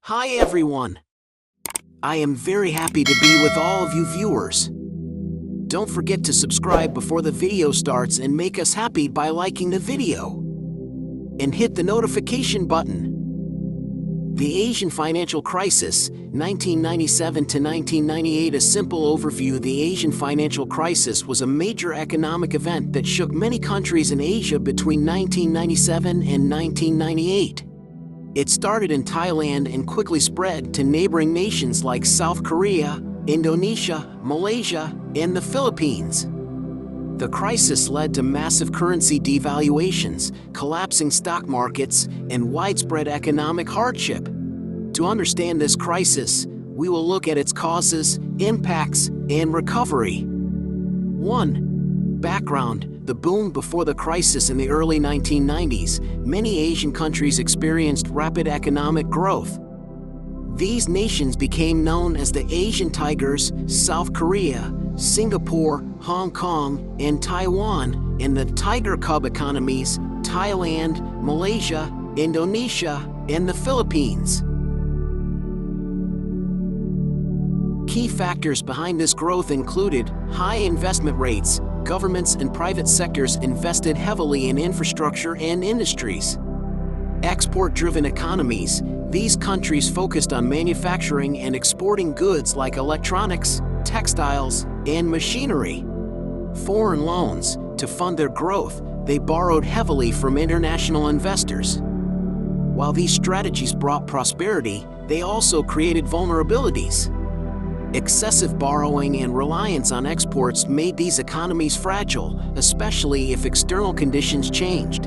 Hi everyone! I am very happy to be with all of you viewers. Don't forget to subscribe before the video starts and make us happy by liking the video. And hit the notification button. The Asian financial crisis, 1997 to 1998. A simple overview. The Asian financial crisis was a major economic event that shook many countries in Asia between 1997 and 1998. It started in Thailand and quickly spread to neighboring nations like South Korea, Indonesia, Malaysia, and the Philippines. The crisis led to massive currency devaluations, collapsing stock markets, and widespread economic hardship. To understand this crisis, we will look at its causes, impacts, and recovery. 1. Background. The boom. Before the crisis in the early 1990s, many Asian countries experienced rapid economic growth. These nations became known as the Asian Tigers: South Korea, Singapore, Hong Kong, and Taiwan, and the Tiger Cub economies: Thailand, Malaysia, Indonesia, and the Philippines. Key factors behind this growth included high investment rates. Governments and private sectors invested heavily in infrastructure and industries. Export-driven economies. These countries focused on manufacturing and exporting goods like electronics, textiles, and machinery. Foreign loans. To fund their growth, they borrowed heavily from international investors. While these strategies brought prosperity, they also created vulnerabilities. Excessive borrowing and reliance on exports made these economies fragile, especially if external conditions changed.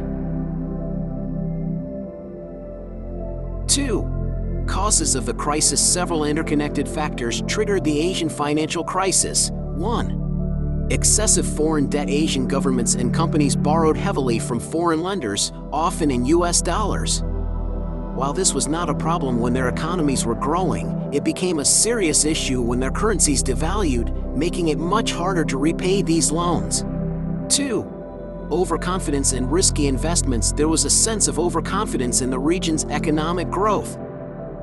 2. Causes of the crisis. Several interconnected factors triggered the Asian financial crisis. 1. Excessive foreign debt. Asian governments and companies borrowed heavily from foreign lenders, often in US dollars. While this was not a problem when their economies were growing, it became a serious issue when their currencies devalued, making it much harder to repay these loans. 2. Overconfidence and risky investments. There was a sense of overconfidence in the region's economic growth.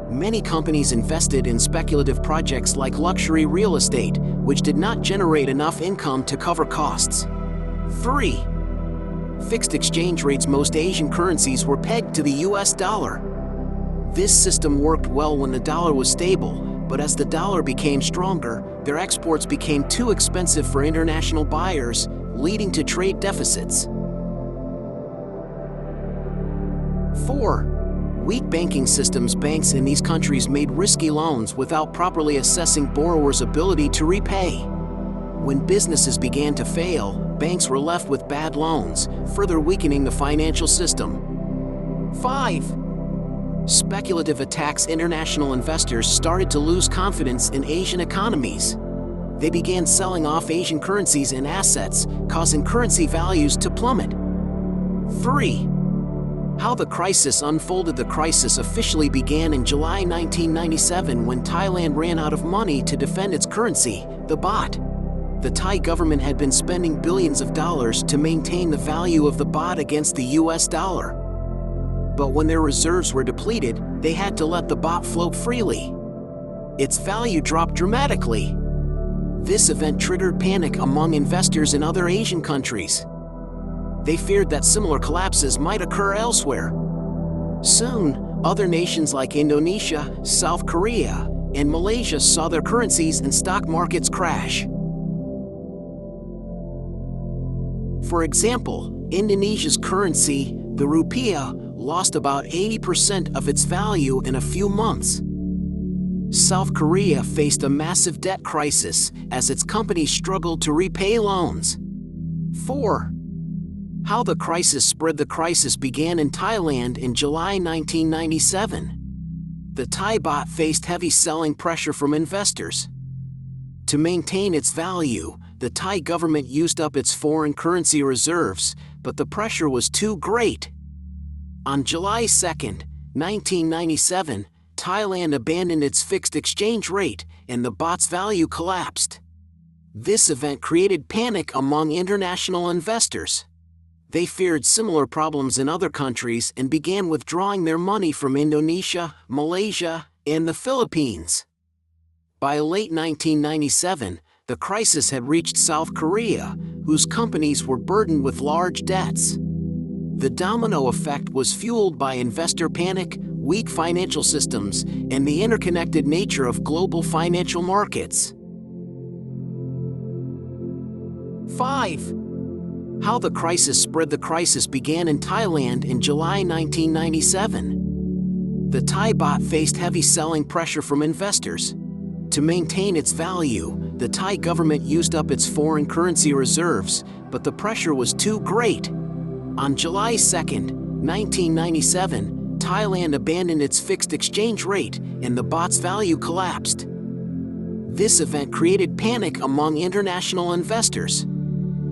Many companies invested in speculative projects like luxury real estate, which did not generate enough income to cover costs. 3. Fixed exchange rates. Most Asian currencies were pegged to the US dollar. This system worked well when the dollar was stable, but as the dollar became stronger, their exports became too expensive for international buyers, leading to trade deficits. 4. Weak banking systems. Banks in these countries made risky loans without properly assessing borrowers' ability to repay. When businesses began to fail, banks were left with bad loans, further weakening the financial system. 5. Speculative attacks. International investors started to lose confidence in Asian economies. They began selling off Asian currencies and assets, causing currency values to plummet. 3. How the crisis unfolded. The crisis officially began in July 1997 when Thailand ran out of money to defend its currency, the baht. The Thai government had been spending billions of dollars to maintain the value of the baht against the US dollar. But when their reserves were depleted, they had to let the baht float freely. Its value dropped dramatically. This event triggered panic among investors in other Asian countries. They feared that similar collapses might occur elsewhere. Soon, other nations like Indonesia, South Korea, and Malaysia saw their currencies and stock markets crash. For example, Indonesia's currency, the rupiah, lost about 80% of its value in a few months. South Korea faced a massive debt crisis as its companies struggled to repay loans. 4. How the crisis spread. The crisis began in Thailand in July 1997. The Thai baht faced heavy selling pressure from investors. To maintain its value, the Thai government used up its foreign currency reserves, but the pressure was too great. On July 2, 1997, Thailand abandoned its fixed exchange rate, and the baht's value collapsed. This event created panic among international investors. They feared similar problems in other countries and began withdrawing their money from Indonesia, Malaysia, and the Philippines. By late 1997, the crisis had reached South Korea, whose companies were burdened with large debts. The domino effect was fueled by investor panic, weak financial systems, and the interconnected nature of global financial markets. 5. How the crisis spread. The crisis began in Thailand in July 1997. The Thai baht faced heavy selling pressure from investors. To maintain its value, the Thai government used up its foreign currency reserves, but the pressure was too great. On July 2, 1997, Thailand abandoned its fixed exchange rate, and the baht's value collapsed. This event created panic among international investors.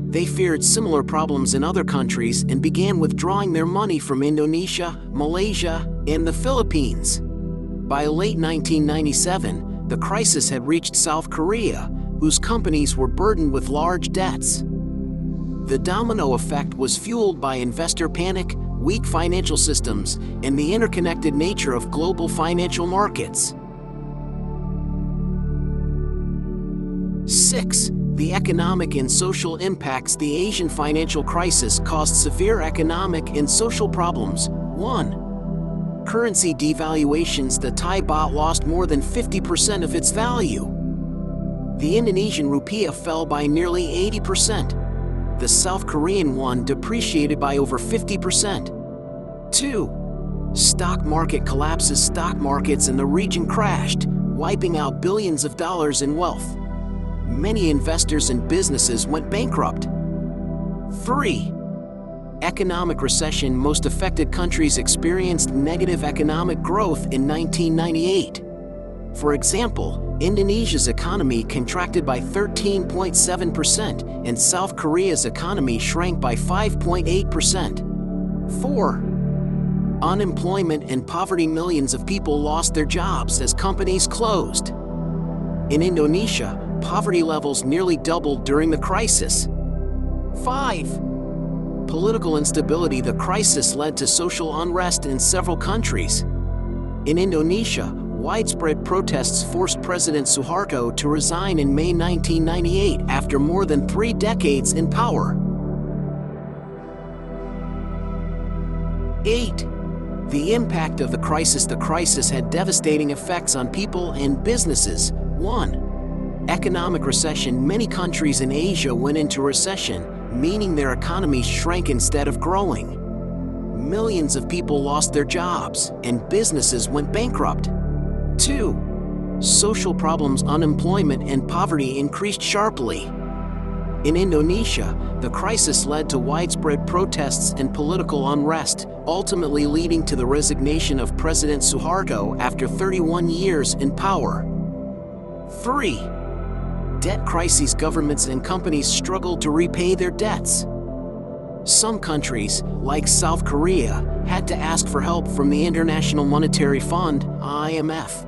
They feared similar problems in other countries and began withdrawing their money from Indonesia, Malaysia, and the Philippines. By late 1997, the crisis had reached South Korea, whose companies were burdened with large debts. The domino effect was fueled by investor panic, weak financial systems, and the interconnected nature of global financial markets. 6. The economic and social impacts. The Asian financial crisis caused severe economic and social problems. 1. Currency devaluations. The Thai baht lost more than 50% of its value. The Indonesian rupiah fell by nearly 80%. The South Korean won depreciated by over 50%. 2. Stock market collapses. Stock markets in the region crashed, wiping out billions of dollars in wealth. Many investors and businesses went bankrupt. 3. Economic recession. Most affected countries experienced negative economic growth in 1998. For example, Indonesia's economy contracted by 13.7%, and South Korea's economy shrank by 5.8%. 4. Unemployment and poverty. Millions of people lost their jobs as companies closed. In Indonesia, poverty levels nearly doubled during the crisis. 5. Political instability. The crisis led to social unrest in several countries. In Indonesia, widespread protests forced President Suharto to resign in May 1998 after more than 3 decades in power. 8. The impact of the crisis. The crisis had devastating effects on people and businesses. 1. Economic recession. Many countries in Asia went into recession, meaning their economies shrank instead of growing. Millions of people lost their jobs, and businesses went bankrupt. 2. Social problems. Unemployment and poverty increased sharply. In Indonesia, the crisis led to widespread protests and political unrest, ultimately leading to the resignation of President Suharto after 31 years in power. 3. Debt crises. Governments and companies struggled to repay their debts. Some countries, like South Korea, had to ask for help from the International Monetary Fund, IMF.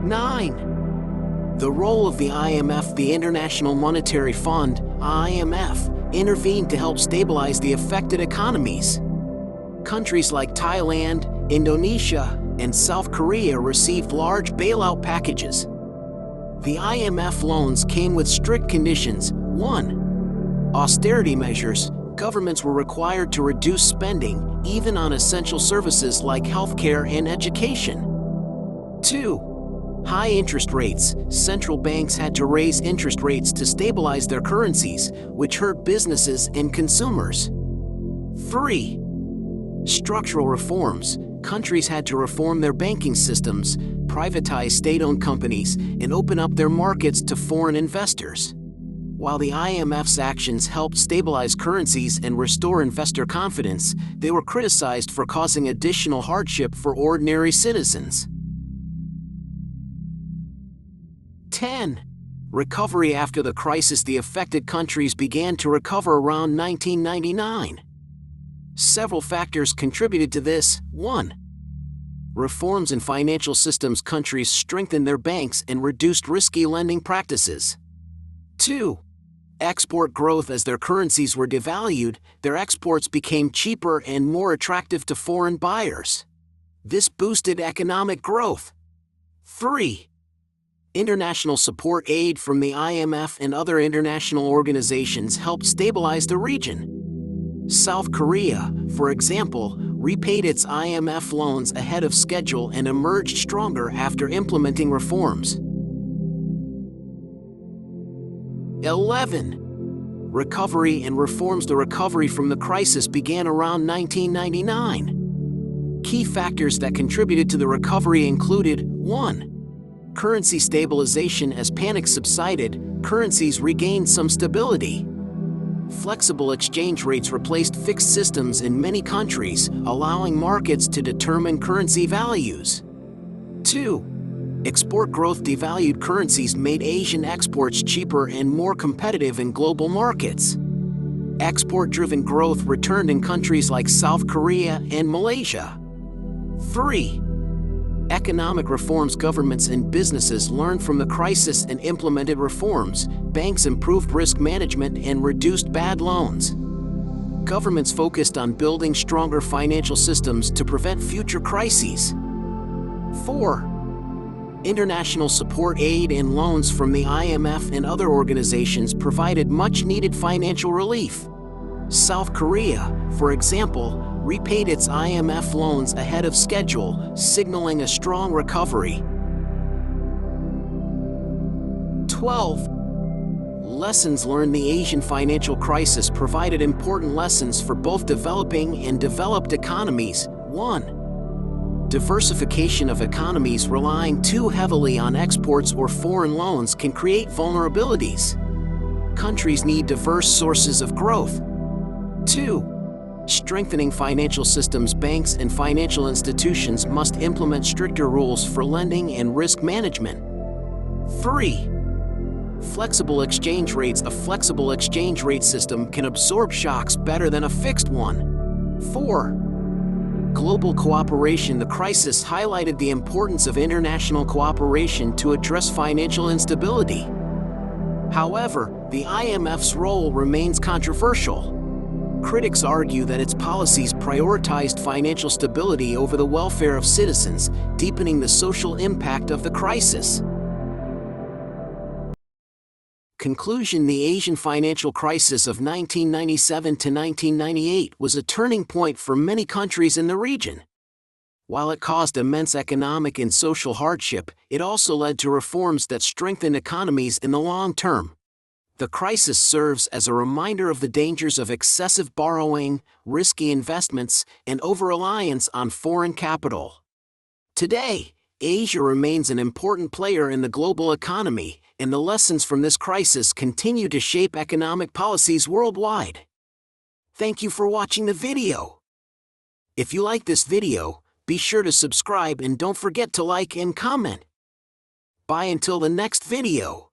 9. The role of the IMF. The International Monetary Fund, IMF, intervened to help stabilize the affected economies. Countries like Thailand, Indonesia, and South Korea received large bailout packages. The IMF loans came with strict conditions. 1. Austerity measures. Governments were required to reduce spending, even on essential services like healthcare and education. 2. High interest rates. Central banks had to raise interest rates to stabilize their currencies, which hurt businesses and consumers. 3. Structural reforms. Countries had to reform their banking systems, privatize state-owned companies, and open up their markets to foreign investors. While the IMF's actions helped stabilize currencies and restore investor confidence, they were criticized for causing additional hardship for ordinary citizens. 10. Recovery. After the crisis, the affected countries began to recover around 1999. Several factors contributed to this. 1. Reforms in financial systems. Countries strengthened their banks and reduced risky lending practices. 2. Export growth. As their currencies were devalued, their exports became cheaper and more attractive to foreign buyers. This boosted economic growth. 3. International support aid from the IMF and other international organizations helped stabilize the region. South Korea, for example, repaid its IMF loans ahead of schedule and emerged stronger after implementing reforms. 11. Recovery and reforms. The recovery from the crisis began around 1999. Key factors that contributed to the recovery included: 1. Currency stabilization. As panic subsided, currencies regained some stability. Flexible exchange rates replaced fixed systems in many countries, allowing markets to determine currency values. 2. Export growth. Devalued currencies made Asian exports cheaper and more competitive in global markets. Export-driven growth returned in countries like South Korea and Malaysia. 3. Economic reforms. Governments and businesses learned from the crisis and implemented reforms. Banks improved risk management and reduced bad loans. Governments focused on building stronger financial systems to prevent future crises. 4. International support aid and loans from the IMF and other organizations provided much-needed financial relief. South Korea, for example, repaid its IMF loans ahead of schedule, signaling a strong recovery. 12. Lessons learned. The Asian financial crisis provided important lessons for both developing and developed economies. 1. Diversification of economies. Relying too heavily on exports or foreign loans can create vulnerabilities. Countries need diverse sources of growth. 2. Strengthening financial systems. Banks and financial institutions must implement stricter rules for lending and risk management. 3. Flexible exchange rates. A flexible exchange rate system can absorb shocks better than a fixed one. 4. Global cooperation. The crisis highlighted the importance of international cooperation to address financial instability. However, the IMF's role remains controversial. Critics argue that its policies prioritized financial stability over the welfare of citizens, deepening the social impact of the crisis. Conclusion. The Asian financial crisis of 1997 to 1998 was a turning point for many countries in the region. While it caused immense economic and social hardship, it also led to reforms that strengthened economies in the long term. The crisis serves as a reminder of the dangers of excessive borrowing, risky investments, and over-reliance on foreign capital. Today, Asia remains an important player in the global economy, and the lessons from this crisis continue to shape economic policies worldwide. Thank you for watching the video. If you like this video, be sure to subscribe and don't forget to like and comment. Bye until the next video.